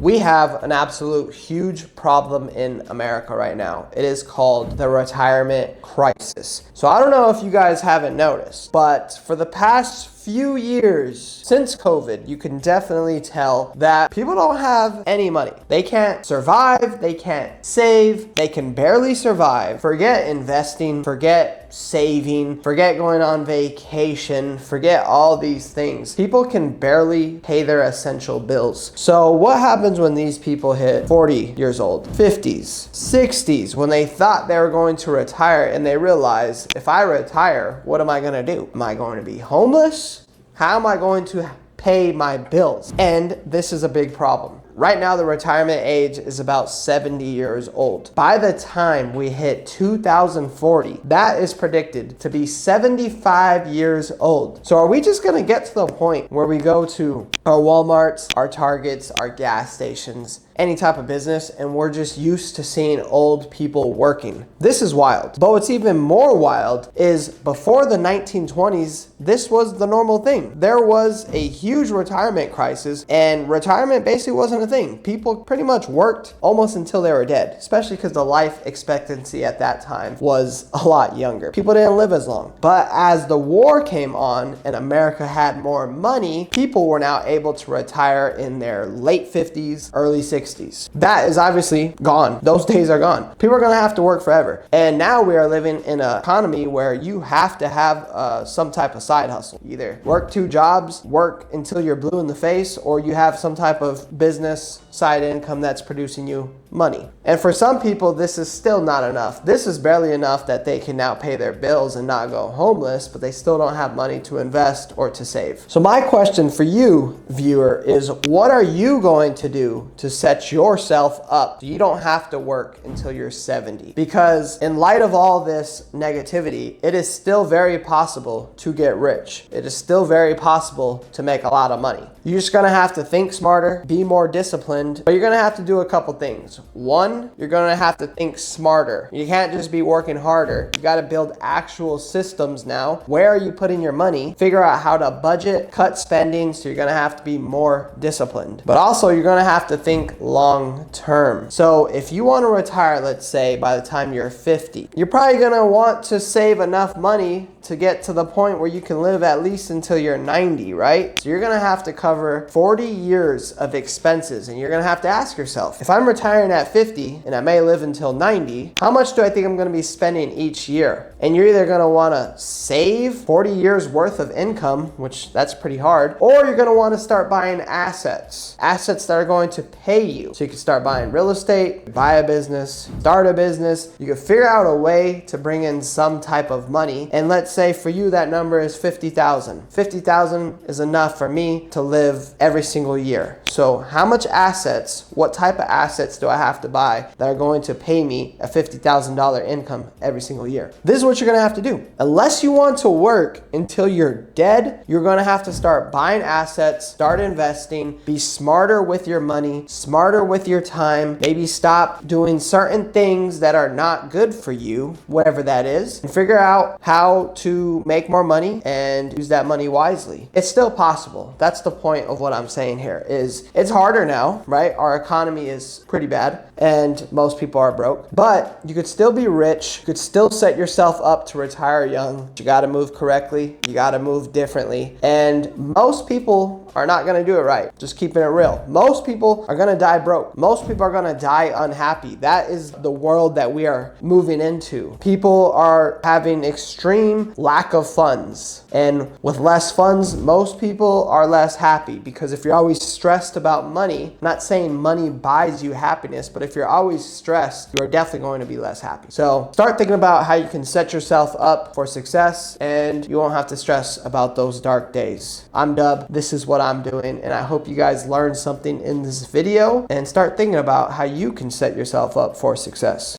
We have an absolute huge problem in America right now. It is called the retirement crisis. So I don't know if you guys haven't noticed, but for the past few years since COVID, you can definitely tell that people don't have any money. They can't survive, they can't save, they can barely survive. Forget investing, forget saving, forget going on vacation, forget all these things. People can barely pay their essential bills. So what happens when these people hit 40 years old, 50s, 60s, when they thought they were going to retire and they realize, if I retire, what am I gonna do? Am I going to be homeless? How am I going to pay my bills? And this is a big problem. Right now, the retirement age is about 70 years old. By the time we hit 2040, that is predicted to be 75 years old. So are we just gonna get to the point where we go to our Walmarts, our Targets, our gas stations, any type of business, and we're just used to seeing old people working? This is wild. But what's even more wild is before the 1920s, this was the normal thing. There was a huge retirement crisis, and retirement basically wasn't a thing. People pretty much worked almost until they were dead, especially because the life expectancy at that time was a lot younger. People didn't live as long. But as the war came on and America had more money, people were now able to retire in their late 50s, early 60s. That is obviously gone. Those days are gone. People are going to have to work forever. And now we are living in an economy where you have to have some type of side hustle. Either work 2 jobs, work until you're blue in the face, or you have some type of business side income that's producing you money. And for some people, this is still not enough. This is barely enough that they can now pay their bills and not go homeless, but they still don't have money to invest or to save. So my question for you, viewer, is what are you going to do to set yourself up so you don't have to work until you're 70? Because in light of all this negativity, it is still very possible to get rich. It is still very possible to make a lot of money. You're just gonna have to think smarter, be more disciplined, but you're gonna have to do a couple things. One, you're gonna have to think smarter. You can't just be working harder. You gotta build actual systems now. Where are you putting your money? Figure out how to budget, cut spending, so you're gonna have to be more disciplined. But also, you're gonna have to think long term. So if you wanna retire, let's say, by the time you're 50, you're probably gonna want to save enough money to get to the point where you can live at least until you're 90, right? So you're gonna have to cover 40 years of expenses, and you're gonna have to ask yourself, if I'm retiring at 50 and I may live until 90, how much do I think I'm gonna be spending each year? And you're either gonna wanna save 40 years worth of income, which that's pretty hard, or you're gonna wanna start buying assets that are going to pay you. So you can start buying real estate, buy a business, start a business. You can figure out a way to bring in some type of money. And let's say for you, that number is 50,000. 50,000 is enough for me to live every single year. So how much assets, what type of assets do I have to buy that are going to pay me a $50,000 income every single year? This is what you're gonna have to do. Unless you want to work until you're dead, you're gonna have to start buying assets, start investing, be smarter with your money, smarter with your time, maybe stop doing certain things that are not good for you, whatever that is, and figure out how to make more money and use that money wisely. It's still possible. That's the point of what I'm saying here, is it's harder now, right? Our economy is pretty bad and most people are broke, but you could still be rich. You could still set yourself up to retire young. You got to move correctly. You got to move differently. And most people are not going to do it right. Just keeping it real. Most people are going to die broke. Most people are going to die unhappy. That is the world that we are moving into. People are having extreme lack of funds. And with less funds, most people are less happy, because if you're always stressed about money, I'm not saying money buys you happiness, but if you're always stressed, you are definitely going to be less happy. So start thinking about how you can set yourself up for success, and you won't have to stress about those dark days. I'm Dub. This is what I'm doing, and I hope you guys learned something in this video and start thinking about how you can set yourself up for success.